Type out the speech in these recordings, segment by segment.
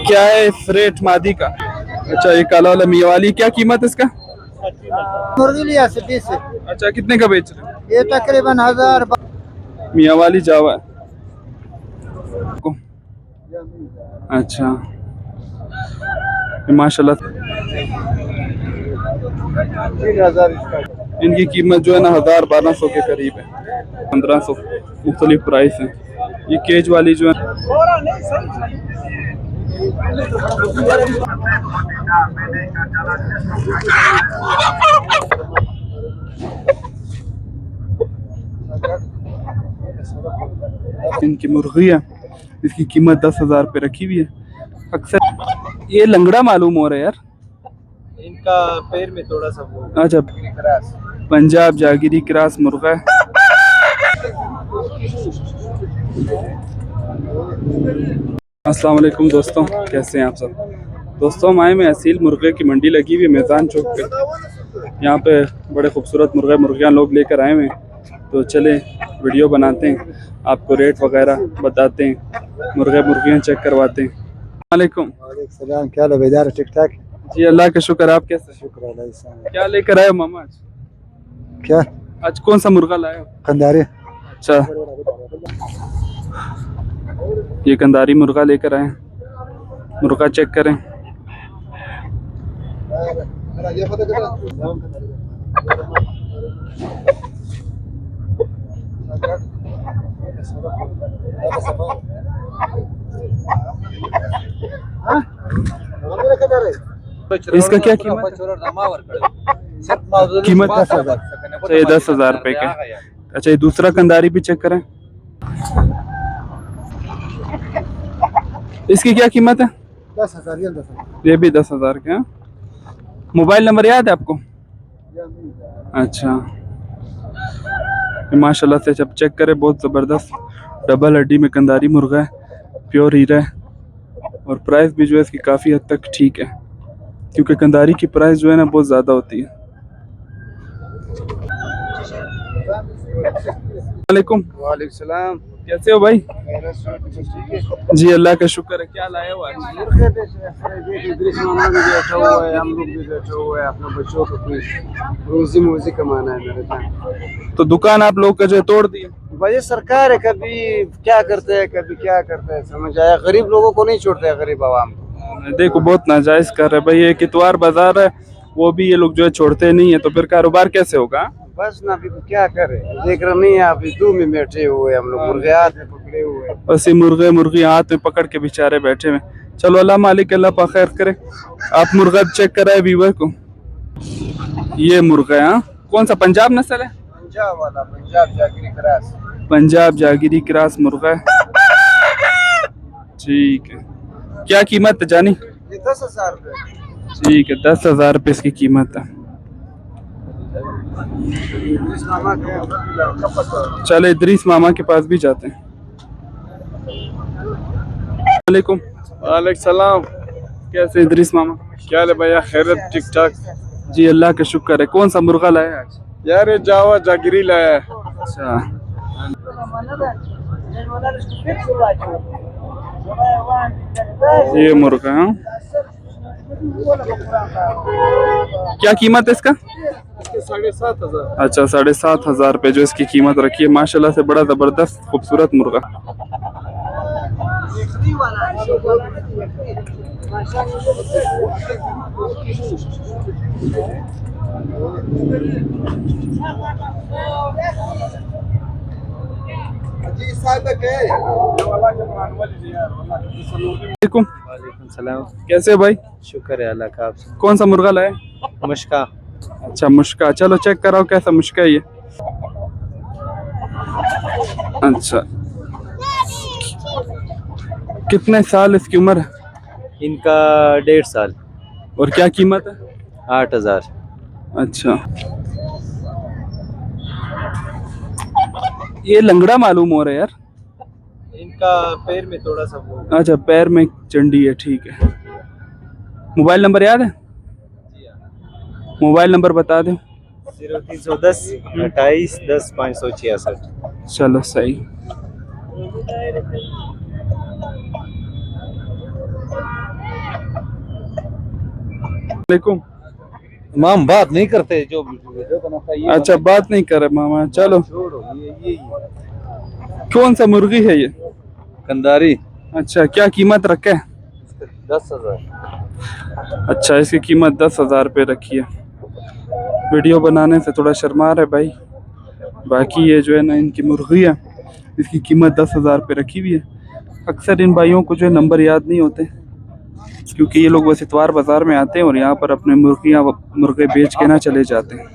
क्या है इस रेट मादी का? अच्छा, ये काला वाला मियाँ वाली क्या कीमत है इसका? मुर्गी लिया से 20 से। अच्छा, कितने का बेच रहे हैं? ये तकरीबन 1000। मियाँ वाली जावा है। अच्छा, ये माशाल्लाह 3000 इसका। इनकी कीमत जो है ना 1000-1200 के करीब है, 1500 मुख्तलिफ प्राइस है। ये केज वाली जो है इनकी मुर्गी है, इसकी कीमत 10,000 पे रखी हुई है। अक्सर ये लंगड़ा मालूम हो रहा है यार, इनका पैर में थोड़ा सा वो अच्छा क्रॉस। पंजाब जागिरी क्रॉस मुर्गा है। अस्सलाम वालेकुम दोस्तों, कैसे हैं आप सब? दोस्तों हम आए में असील मुर्गे की मंडी लगी हुई है मैदान चौक पे। यहाँ पे बड़े खूबसूरत मुर्गे मुर्गियाँ लोग लेकर आए हुए हैं, तो चले वीडियो बनाते हैं, आपको रेट वगैरह बताते हैं, मुर्गे मुर्गियाँ चेक करवाते हैं। वालेकुम सलाम, क्या लो बेदार? ठीक ठाक जी, अल्लाह का शुक्र। आप कैसे? शुक्र अल्लाह। क्या लेकर आए हो मामा आज? क्या आज कौन सा मुर्गा लाए हो? कंदारी? अच्छा, ये कंदारी मुर्गा लेकर आए, मुर्गा चेक करें। इसका क्या कीमत है? कीमत 10,000। अच्छा, ये 10,000 रुपए का। अच्छा, ये दूसरा कंदारी भी चेक करें, इसकी क्या कीमत है? 10,000। ये भी 10,000 के हैं। मोबाइल नंबर याद है आपको? अच्छा, ये माशाल्लाह से जब चेक करें बहुत ज़बरदस्त डबल हड्डी में कंदारी मुर्गा है, प्योर हीरा है, और प्राइस भी जो है इसकी काफ़ी हद तक ठीक है, क्योंकि कंदारी की प्राइस जो है ना बहुत ज़्यादा होती है। वालेकुम। वालेकुम सलाम। कैसे हो भाई? जी अल्लाह का शुक्र है। क्या लाए हो आज? बैठा हुआ है, हम लोग भी बैठे हुए हैं, अपने बच्चों को कोई रोजी मोजी कमाना है मेरे पास। तो दुकान आप लोग का जो है तोड़ दिए? भाई सरकार है, कभी क्या करते हैं कभी क्या करते हैं, समझ आया? गरीब लोगों को नहीं छोड़ते हैं, गरीब आवाम को। देखो बहुत नाजायज कर रहे हैं भाई, ये कितवार बाजार है, वो भी ये लोग जो है छोड़ते नहीं है, तो फिर कारोबार कैसे होगा? बस ना, अभी तो क्या करे, देख रहे नहीं है, अभी दू में बैठे हुए हम लोग, मुर्गे हाथ में पकड़े हुए हैं। बस ये मुर्गे मुर्गी हाथ में पकड़ के बेचारे बैठे हुए। चलो अल्लाह मालिक अल्लाह पा खैर करे। आप मुर्गा चेक कराए व्यूवर को। ये मुर्गा है, हाँ? कौन सा पंजाब नस्ल है? पंजाब वाला, पंजाब जागीरी क्रॉस। पंजाब जागिरी क्रॉस मुर्गा है, ठीक है। क्या कीमत है जानी? ये 10,000 रुपये। ठीक है, 10,000 रुपये इसकी कीमत है। चलो इदरीस मामा के पास भी जाते हैं। वालेकुम। वालेकुम सलाम। कैसे इदरीस मामा? क्या हाल है भैया? खैरत? ठीक ठाक जी अल्लाह का शुक्र है। कौन सा मुर्गा लाया आज? यार, ये जावा जागिरी लाया है। अच्छा, ये मुर्गा है, क्या कीमत है इसका? 7,500। अच्छा, 7,500 रुपये जो इसकी कीमत रखी है। माशाल्लाह से बड़ा जबरदस्त खूबसूरत मुर्गा। वालेकुम। वालेकुम सलाम। कैसे हो भाई? शुक्र है अल्लाह का। आप कौन सा मुर्गा लाए? मुश्का। अच्छा, मुश्का। चलो चेक कराओ कैसा मुश्का है ये। अच्छा, कितने साल इसकी उम्र है? इनका 1.5 साल। और क्या कीमत है? 8,000। अच्छा, ये लंगड़ा मालूम हो रहा है यार। इनका पैर में थोड़ा सा वो। अच्छा, पैर में चंडी है, ठीक है। मोबाइल नंबर याद है? मोबाइल नंबर बता दो। 0310 28 10 566। चलो सही। वालेकुम। हम बात नहीं करते, जो वीडियो बनाता है ये अच्छा, बात नहीं करे मामा, चलो। छोड़ो, ये कौन सा मुर्गी है ये? कंदारी अच्छा, क्या कीमत रखे है? 10,000। अच्छा, इसकी कीमत 10,000 रुपये रखी है। वीडियो बनाने से थोड़ा शर्मा रहा है भाई। बाकी ये जो है ना इनकी मुर्गी है, इसकी कीमत 10,000 रुपये रखी हुई है। अक्सर इन भाइयों को जो है नंबर याद नहीं होते, क्योंकि ये लोग बस इतवार बाज़ार में आते हैं और यहाँ पर अपने मुर्गे बेच के ना चले जाते हैं।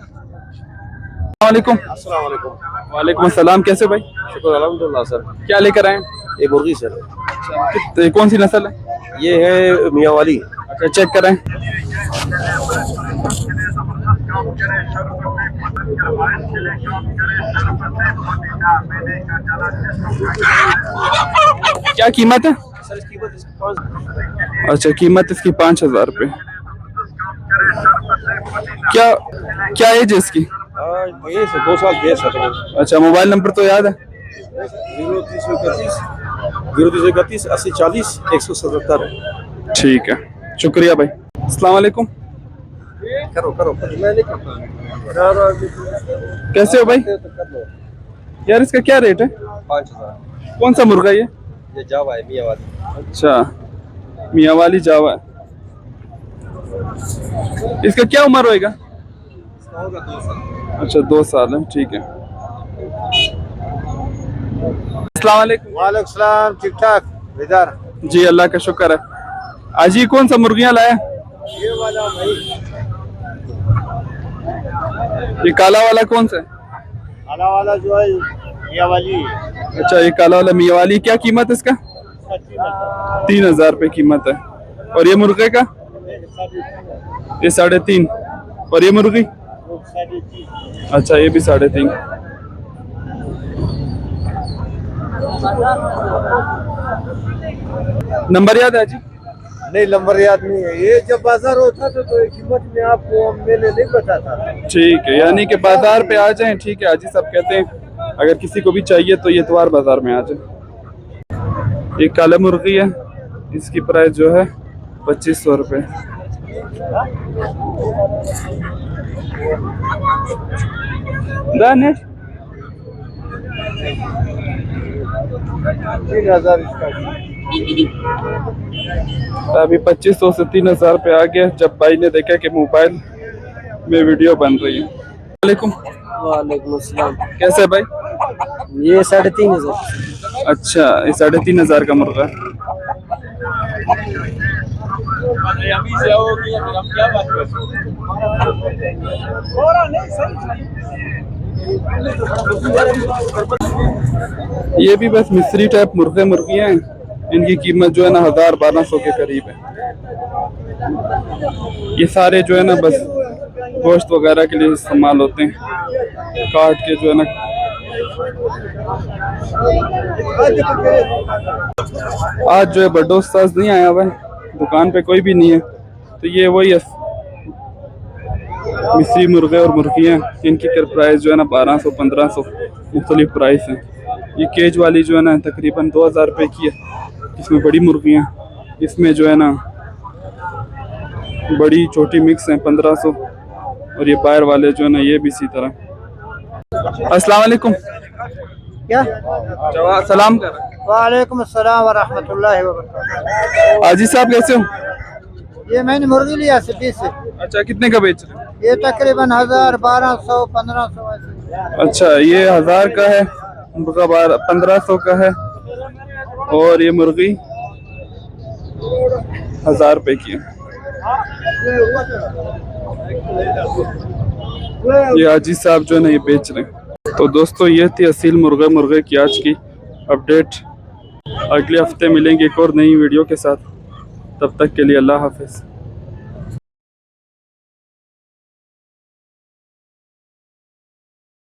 वालेकुम। अस्सलाम वालेकुम। वालेकुम अस्सलाम। कैसे भाई? शुक्र अल्हम्दुलिल्लाह सर। क्या लेकर आए? ये मुर्गी सर, कौन सी नस्ल है? ये है मियाँ वाली। अच्छा, चेक कराएं। क्या कीमत है? सर इसकी कीमत इसकी अच्छा, कीमत इसकी 5,000 रुपये। क्या क्या एज है इसकी? 2 साल बेस है। अच्छा, मोबाइल नंबर तो याद है? 0331 80 40 177। ठीक है, शुक्रिया भाई। अस्सलाम वालेकुम। करो करो, मैं नहीं करता। कैसे हो भाई? यार इसका क्या रेट है? 5,000। कौन सा मुर्गा ये? ये जावा है मियाँ वाली। अच्छा, मियाँ वाली जावा है। इसका क्या उम्र होएगा? इसका होगा 2 साल। अच्छा, 2 साल है, ठीक है। अस्सलाम वालेकुम। वालेकुम सलाम। ठीक ठाक इधर। जी, अल्लाह का शुक्र है। आज ये कौन सा मुर्गियाँ लाया? ये वाला भाई, ये काला वाला कौन सा है? काला वाला जो है मियाँ वाली। अच्छा, ये काला वाला मियाँ वाली। क्या कीमत है इसका? 3,000 रुपये कीमत है। और ये मुर्गे का? ये 3.5। और ये मुर्गी? अच्छा, ये भी 3.5। नंबर याद है जी? नहीं, नंबर याद नहीं है। ये जब बाजार होता था तो कीमत में आपको मेले नहीं बताता। ठीक है, यानी कि बाजार पे आ जाएं। ठीक है, हाजी साहब कहते हैं अगर किसी को भी चाहिए तो ये इतवार बाजार में आ जाए। ये काला मुर्गी है, इसकी प्राइस जो है 2,500 रुपये। दानेश 3,000 इसका। अभी 2,500 से 3,000 रुपये आ गया, जब भाई ने देखा कि मोबाइल में वीडियो बन रही है। वालेकुम। वालेकुम अस्सलाम। कैसे है भाई? ये 3,500। अच्छा, ये 3,500 का मुर्गा है। ये भी बस मिस्री टाइप मुर्गियाँ हैं। इनकी कीमत जो है ना 1,000-1,200 के करीब है। ये सारे जो है ना बस गोश्त वगैरह के लिए इस्तेमाल होते हैं, काट के जो है ना। आज जो है बड्डो उस्ताद नहीं आया हुआ है, दुकान पे कोई भी नहीं है, तो ये वही है मिस्री मुर्गे और मुर्गियाँ। इनकी प्राइस जो है ना 1,200-1,500 मुख्तलिफ प्राइस हैं। ये केज वाली जो है ना तकरीबन 2,000 रुपये की है। इसमें बड़ी मुर्गियाँ, इसमें जो है ना बड़ी छोटी मिक्स हैं 1,500। और ये बाहर वाले जो है ना ये भी इसी तरह। अस्सलाम वालेकुम। क्या? जवाब सलाम कर। वालेकुम अस्सलाम व रहमतुल्लाहि व बरकातहू। हाजी साहब कैसे हो? ये मैंने मुर्गी लिया सिटी से। अच्छा, कितने का बेच रहे हैं? ये तकरीबन 1,000, 1,200, 1,500 ऐसे। अच्छा, ये 1,000 का है, मुर्गा 1,500 का है, और ये मुर्गी 1,000 रुपये की है। ये हाजी साहब जो है ना ये बेच रहे हैं। तो दोस्तों, ये थी असील मुर्गे की आज की अपडेट। अगले हफ्ते मिलेंगे एक और नई वीडियो के साथ। तब तक के लिए अल्लाह हाफिज़।